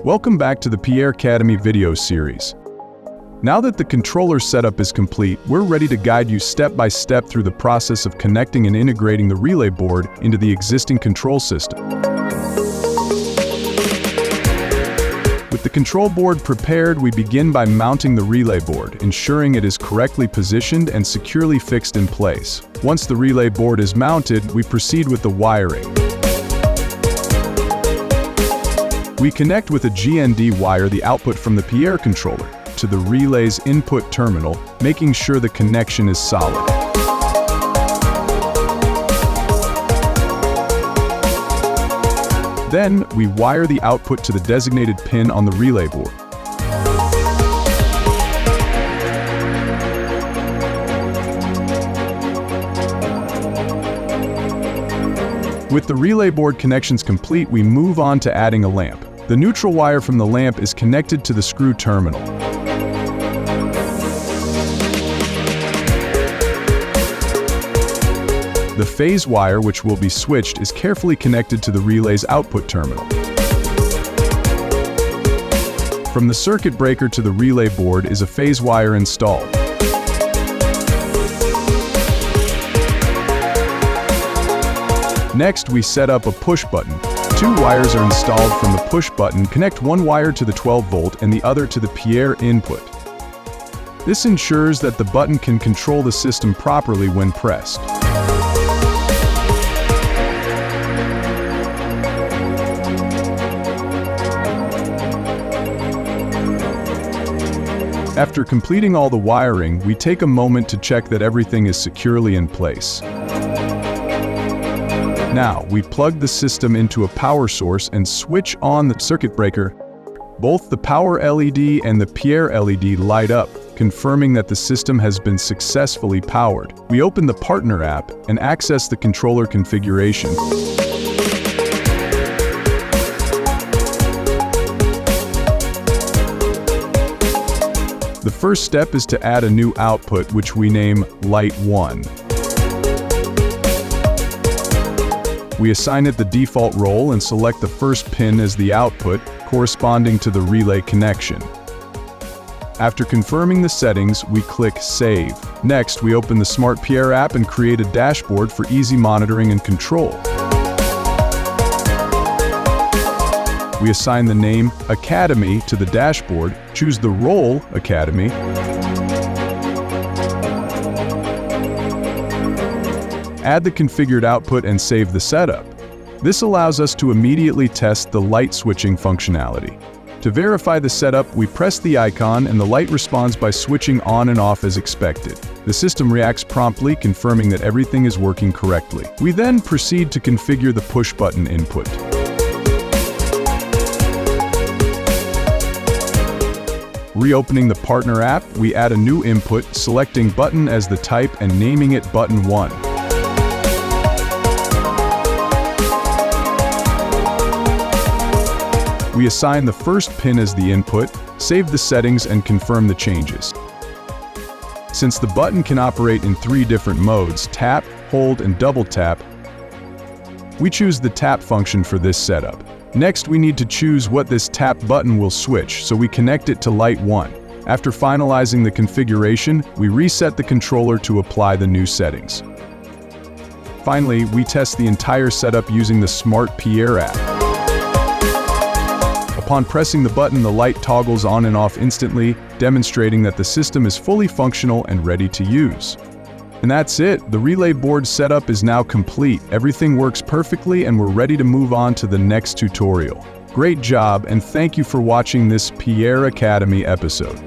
Welcome back to the PIERRE Academy video series. Now that the controller setup is complete, we're ready to guide you step by step through the process of connecting and integrating the relay board into the existing control system. With the control board prepared, we begin by mounting the relay board, ensuring it is correctly positioned and securely fixed in place. Once the relay board is mounted, we proceed with the wiring. We connect with a GND wire the output from the PIERRE controller to the relay's input terminal, making sure the connection is solid. Then, we wire the output to the designated pin on the relay board. With the relay board connections complete, we move on to adding a lamp. The neutral wire from the lamp is connected to the screw terminal. The phase wire, which will be switched, is carefully connected to the relay's output terminal. From the circuit breaker to the relay board is a phase wire installed. Next, we set up a push button. Two wires are installed from the push button. Connect one wire to the 12-volt and the other to the PIERRE input. This ensures that the button can control the system properly when pressed. After completing all the wiring, we take a moment to check that everything is securely in place. Now, we plug the system into a power source and switch on the circuit breaker. Both the power LED and the PIERRE LED light up, confirming that the system has been successfully powered. We open the Partner app and access the controller configuration. The first step is to add a new output, which we name Light 1. We assign it the default role and select the first pin as the output, corresponding to the relay connection. After confirming the settings, we click Save. Next, we open the Smart PIERRE app and create a dashboard for easy monitoring and control. We assign the name Academy to the dashboard, choose the role Academy, add the configured output and save the setup. This allows us to immediately test the light switching functionality. To verify the setup, we press the icon and the light responds by switching on and off as expected. The system reacts promptly, confirming that everything is working correctly. We then proceed to configure the push button input. Reopening the Partner app, we add a new input, selecting Button as the type and naming it Button 1. We assign the first pin as the input, save the settings and confirm the changes. Since the button can operate in 3 different modes, tap, hold, and double tap, we choose the tap function for this setup. Next, we need to choose what this tap button will switch, so we connect it to Light 1. After finalizing the configuration, we reset the controller to apply the new settings. Finally, we test the entire setup using the Smart PIERRE app. Upon pressing the button, the light toggles on and off instantly, demonstrating that the system is fully functional and ready to use. And that's it. The relay board setup is now complete. Everything works perfectly and we're ready to move on to the next tutorial. Great job, and thank you for watching this PIERRE Academy episode.